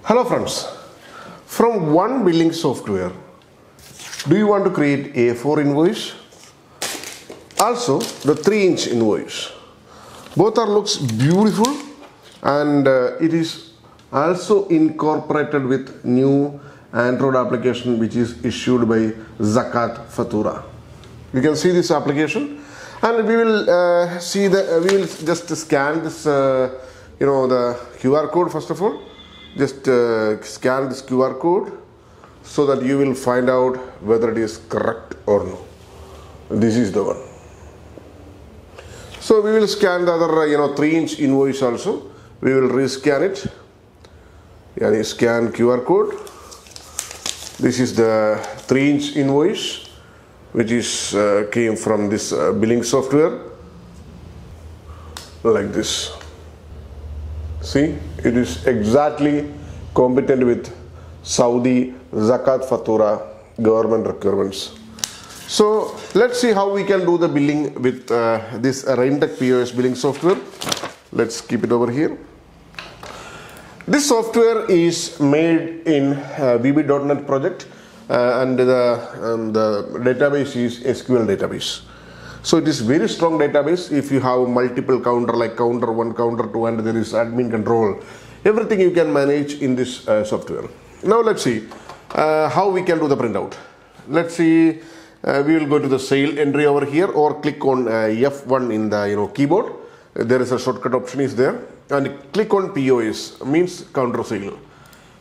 Hello friends, from one billing software, do you want to create A4 invoice? Also the 3-inch invoice. Both are looks beautiful and it is also incorporated with new Android application which is issued by Zakat Fatura. You can see this application and we will we will just scan this the QR code first of all. Just scan this QR code so that you will find out whether it is correct or no. This is the one. So we will scan the other 3-inch invoice also. We will rescan it. Scan QR code. This is the 3-inch invoice which is came from this billing software like this. See, it is exactly competent with Saudi Zakat Fatura government requirements. So let's see how we can do the billing with this Raintech POS billing software. Let's keep it over here. This software is made in VB.NET project and the database is SQL database. So it is very strong database. If you have multiple counter like counter 1, counter 2 and there is admin control, everything you can manage in this software. Now let's see how we can do the printout. Let's see, we will go to the sale entry over here or click on F1 in the keyboard. There is a shortcut option is there and click on POS means counter sale.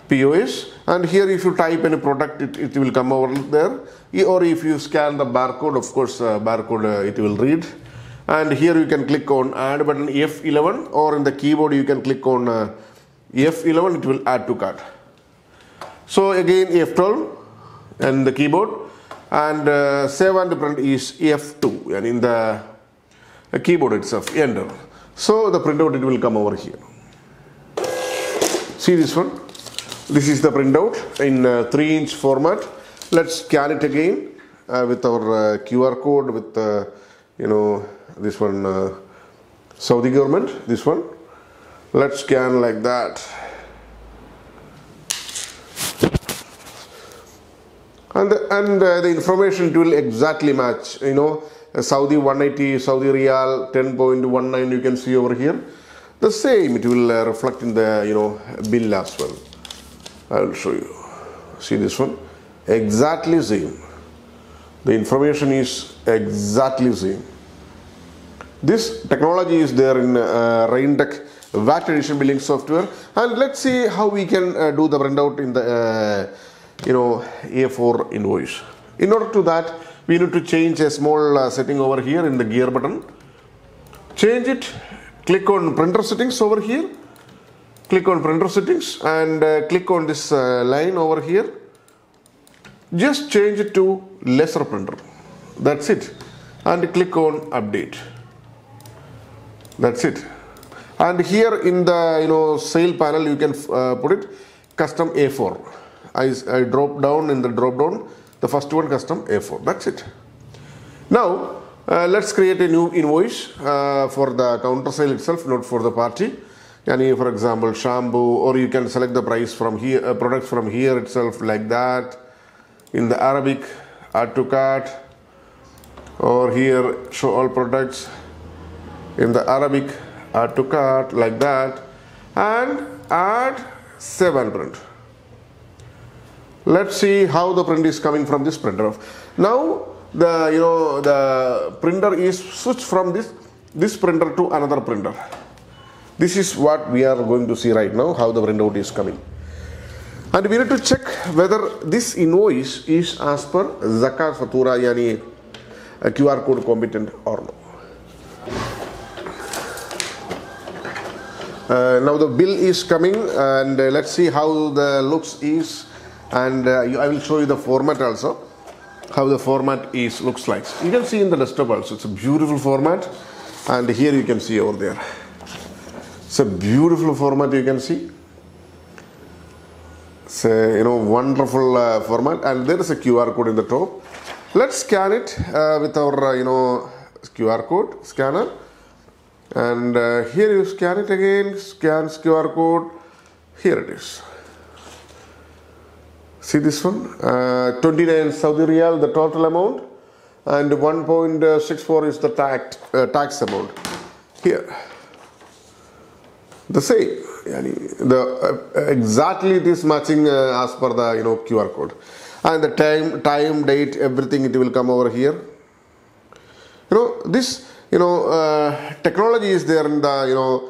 POS, and here if you type any product it will come over there, or if you scan the barcode, of course barcode it will read, and here you can click on add button F11 or in the keyboard you can click on F11, it will add to cart. So again F12 and the keyboard, and save and print is F2 and in the keyboard itself enter. So the printout it will come over here. See this one. This is the printout in 3-inch format. Let's scan it again with our QR code with this one Saudi government, this one. Let's scan like that. And the information it will exactly match. Saudi 180, Saudi Riyal 10.19 you can see over here. The same it will reflect in the bill as well. I will show you. See this one? Exactly same. The information is exactly same. This technology is there in Raintech VAT edition billing software, and let's see how we can do the printout in the A4 invoice. In order to that, we need to change a small setting over here in the gear button. Change it. Click on printer settings over here. Click on printer settings and click on this line over here. Just change it to lesser printer. That's it. And click on update. That's it. And here in the sale panel you can put it custom A4. I drop down in the drop down the first one custom A4. That's it. Now let's create a new invoice for the counter sale itself, not for the party. For example shampoo, or you can select the price from here, products from here itself like that. In the Arabic add to cart, or here show all products. In the Arabic add to cart like that, and add save and print. Let's see how the print is coming from this printer. Now the printer is switched from this printer to another printer. This is what we are going to see right now, how the printout is coming. And we need to check whether this invoice is as per Zakat Fatura QR code competent or no. Now the bill is coming and let's see how the looks is, and I will show you the format also, how the format looks like. You can see in the desktop also, it's a beautiful format, and here you can see over there. It's a beautiful format you can see. It's a wonderful format, and there is a QR code in the top. Let's scan it with our QR code scanner, and here you scan it again, scans QR code. Here it is. See this one, 29 Saudi Riyal, the total amount, and 1.64 is the tax amount. Here, the same. Exactly it is matching as per the QR code, and the time, date, everything it will come over here. This technology is there in the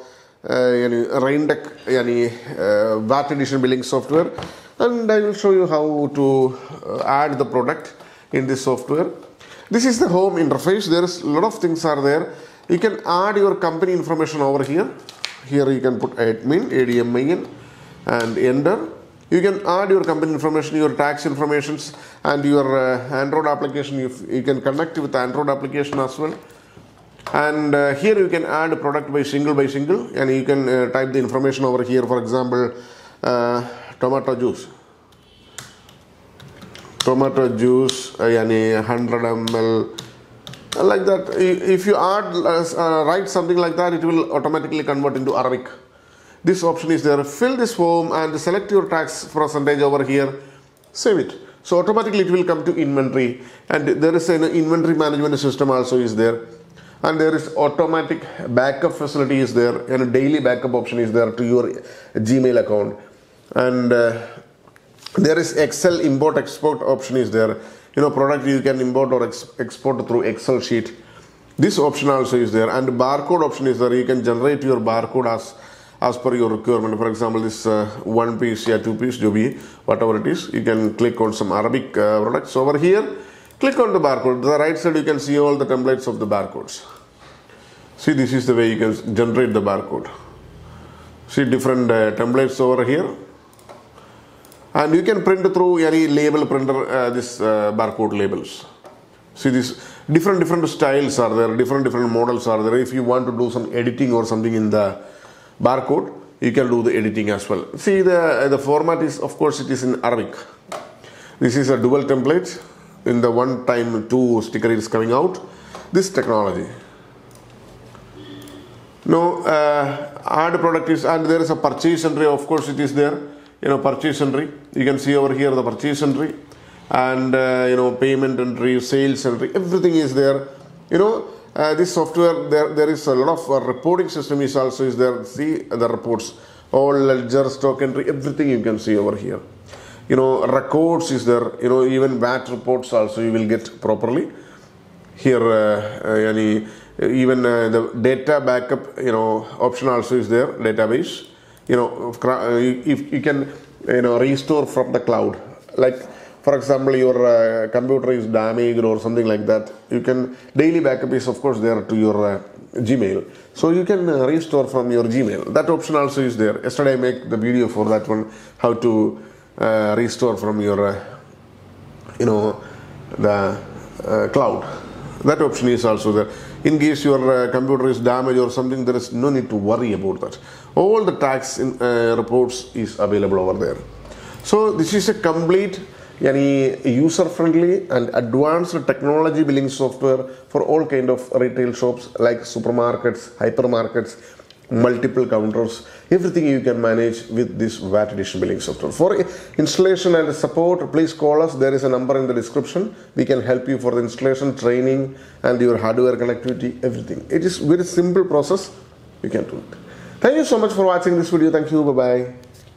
Reindeck VAT edition billing software, and I will show you how to add the product in this software. This is the home interface. There is a lot of things are there. You can add your company information over here. Here you can put admin, ADMIN, and enter. You can add your company information, your tax informations, and your Android application. You can connect with the Android application as well. And here you can add a product by single, and you can type the information over here. For example, tomato juice, 100 ml, like that. If you add write something like that, it will automatically convert into Arabic. This option is there. Fill this form and select your tax percentage over here. Save it. So automatically it will come to inventory, and there is an inventory management system also is there. And there is automatic backup facility is there, and a daily backup option is there to your Gmail account. And there is Excel import export option is there. Product you can import or export through Excel sheet. This option also is there, and barcode option is there. You can generate your barcode as per your requirement. For example, this 1 piece, 2 piece, whatever it is, you can click on some Arabic products over here. Click on the barcode. The right side you can see all the templates of the barcodes. See, this is the way you can generate the barcode. See different templates over here. And you can print through any label printer this barcode labels. See, this different styles are there, different models are there. If you want to do some editing or something in the barcode, you can do the editing as well. See, the format is, of course, it is in Arabic. This is a dual template. In the 1x2 sticker is coming out. This technology. Add product is, and there is a purchase entry. Of course, it is there. Purchase entry. You can see over here the purchase entry, and payment entry, sales entry. Everything is there. This software, there is a lot of reporting system is also is there. See the reports, all ledger, stock entry, everything you can see over here. Records is there. Even VAT reports also you will get properly here. Even the data backup option also is there. Database. If you can restore from the cloud, like for example your computer is damaged or something like that, you can daily backup is of course there to your Gmail, so you can restore from your Gmail. That option also is there. Yesterday I make the video for that one, how to restore from your the cloud. That option is also there. In case your computer is damaged or something, there is no need to worry about that. All the tax reports is available over there. So this is a complete user-friendly and advanced technology billing software for all kind of retail shops like supermarkets, hypermarkets, multiple counters. Everything you can manage with this VAT edition billing software. For installation and support, please call us. There is a number in the description. We can help you for the installation, training, and your hardware connectivity, everything. It is very simple process. You can do it. Thank you so much for watching this video. Thank you. Bye-bye.